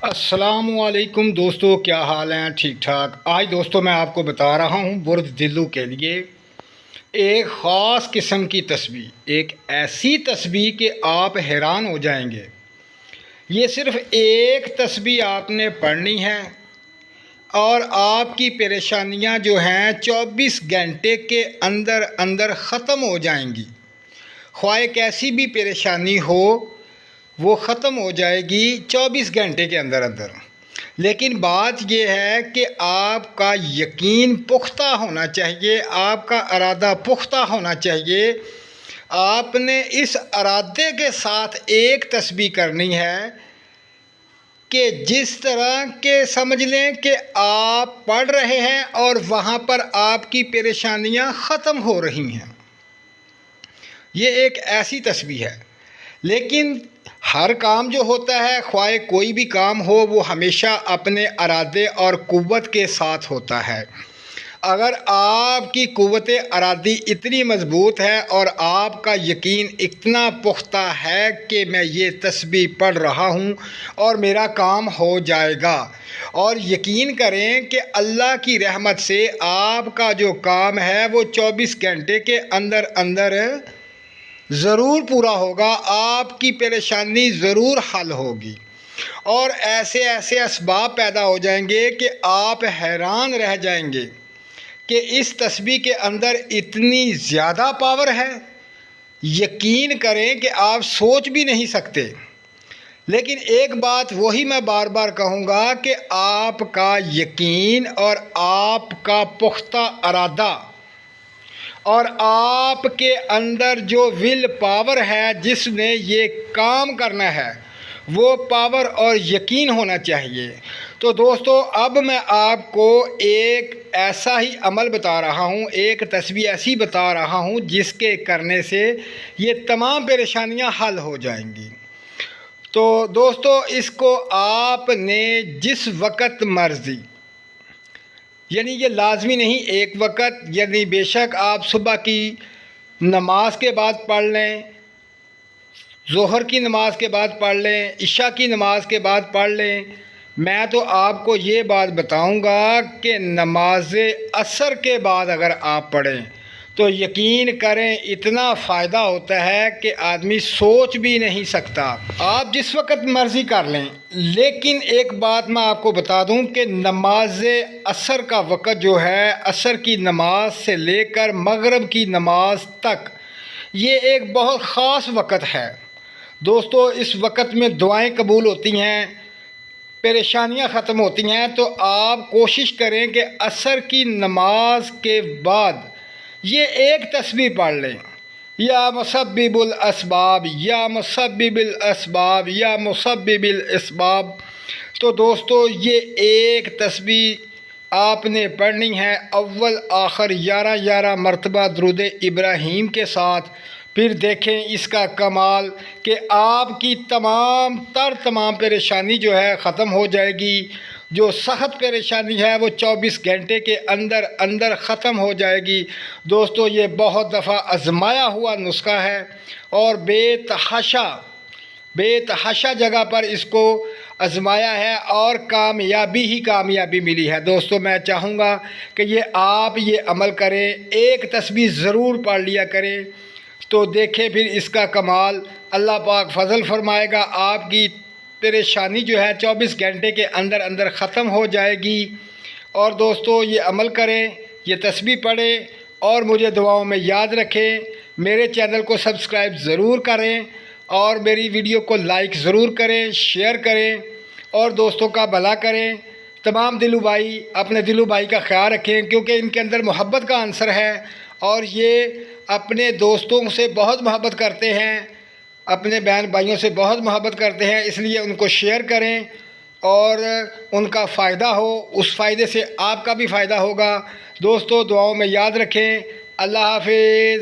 السلام علیکم دوستو، کیا حال ہیں؟ ٹھیک ٹھاک۔ آج دوستو میں آپ کو بتا رہا ہوں برد دلو کے لیے ایک خاص قسم کی تسبیح، ایک ایسی تسبیح کہ آپ حیران ہو جائیں گے۔ یہ صرف ایک تسبیح آپ نے پڑھنی ہے اور آپ کی پریشانیاں جو ہیں 24 گھنٹے کے اندر اندر ختم ہو جائیں گی۔ خواہ کیسی بھی پریشانی ہو وہ ختم ہو جائے گی 24 گھنٹے کے اندر اندر۔ لیکن بات یہ ہے کہ آپ کا یقین پختہ ہونا چاہیے، آپ کا ارادہ پختہ ہونا چاہیے۔ آپ نے اس ارادے کے ساتھ ایک تسبیح کرنی ہے کہ جس طرح کہ سمجھ لیں کہ آپ پڑھ رہے ہیں اور وہاں پر آپ کی پریشانیاں ختم ہو رہی ہیں۔ یہ ایک ایسی تسبیح ہے، لیکن ہر کام جو ہوتا ہے، خواہ کوئی بھی کام ہو، وہ ہمیشہ اپنے ارادے اور قوت کے ساتھ ہوتا ہے۔ اگر آپ کی قوت ارادی اتنی مضبوط ہے اور آپ کا یقین اتنا پختہ ہے کہ میں یہ تسبیح پڑھ رہا ہوں اور میرا کام ہو جائے گا، اور یقین کریں کہ اللہ کی رحمت سے آپ کا جو کام ہے وہ 24 گھنٹے کے اندر اندر ضرور پورا ہوگا، آپ کی پریشانی ضرور حل ہوگی، اور ایسے ایسے اسباب پیدا ہو جائیں گے کہ آپ حیران رہ جائیں گے کہ اس تسبیح کے اندر اتنی زیادہ پاور ہے، یقین کریں کہ آپ سوچ بھی نہیں سکتے۔ لیکن ایک بات وہی میں بار بار کہوں گا کہ آپ کا یقین اور آپ کا پختہ ارادہ اور آپ کے اندر جو ول پاور ہے جس نے یہ کام کرنا ہے، وہ پاور اور یقین ہونا چاہیے۔ تو دوستو، اب میں آپ کو ایک ایسا ہی عمل بتا رہا ہوں، ایک تسبیح ایسی بتا رہا ہوں جس کے کرنے سے یہ تمام پریشانیاں حل ہو جائیں گی۔ تو دوستو، اس کو آپ نے جس وقت مرضی، یعنی یہ لازمی نہیں ایک وقت، یعنی بے شک آپ صبح کی نماز کے بعد پڑھ لیں، ظہر کی نماز کے بعد پڑھ لیں، عشاء کی نماز کے بعد پڑھ لیں۔ میں تو آپ کو یہ بات بتاؤں گا کہ نماز عصر کے بعد اگر آپ پڑھیں تو یقین کریں اتنا فائدہ ہوتا ہے کہ آدمی سوچ بھی نہیں سکتا۔ آپ جس وقت مرضی کر لیں، لیکن ایک بات میں آپ کو بتا دوں کہ نماز عصر کا وقت جو ہے، عصر کی نماز سے لے کر مغرب کی نماز تک، یہ ایک بہت خاص وقت ہے۔ دوستو، اس وقت میں دعائیں قبول ہوتی ہیں، پریشانیاں ختم ہوتی ہیں۔ تو آپ کوشش کریں کہ عصر کی نماز کے بعد یہ ایک تسبیح پڑھ لیں، یا مسبب الاسباب، یا مسبب الاسباب، یا مسبب الاسباب۔ تو دوستو، یہ ایک تسبیح آپ نے پڑھنی ہے، اول آخر 11 مرتبہ درود ابراہیم کے ساتھ۔ پھر دیکھیں اس کا کمال کہ آپ کی تمام پریشانی جو ہے ختم ہو جائے گی۔ جو سخت پریشانی ہے وہ 24 گھنٹے کے اندر اندر ختم ہو جائے گی۔ دوستو، یہ بہت دفعہ آزمایا ہوا نسخہ ہے اور بے تحاشا جگہ پر اس کو آزمایا ہے اور کامیابی ہی کامیابی ملی ہے۔ دوستو، میں چاہوں گا کہ آپ یہ عمل کریں، ایک تسبیح ضرور پڑھ لیا کریں، تو دیکھیں پھر اس کا کمال۔ اللہ پاک فضل فرمائے گا، آپ کی پریشانی جو ہے 24 گھنٹے کے اندر اندر ختم ہو جائے گی۔ اور دوستو، یہ عمل کریں، یہ تسبیح پڑھیں اور مجھے دعاؤں میں یاد رکھیں۔ میرے چینل کو سبسکرائب ضرور کریں اور میری ویڈیو کو لائک ضرور کریں، شیئر کریں اور دوستوں کا بھلا کریں۔ تمام دلو بھائی اپنے دلو بھائی کا خیال رکھیں، کیونکہ ان کے اندر محبت کا عنصر ہے اور یہ اپنے دوستوں سے بہت محبت کرتے ہیں، اپنے بہن بھائیوں سے بہت محبت کرتے ہیں، اس لیے ان کو شیئر کریں اور ان کا فائدہ ہو، اس فائدے سے آپ کا بھی فائدہ ہوگا۔ دوستو، دعاؤں میں یاد رکھیں۔ اللہ حافظ۔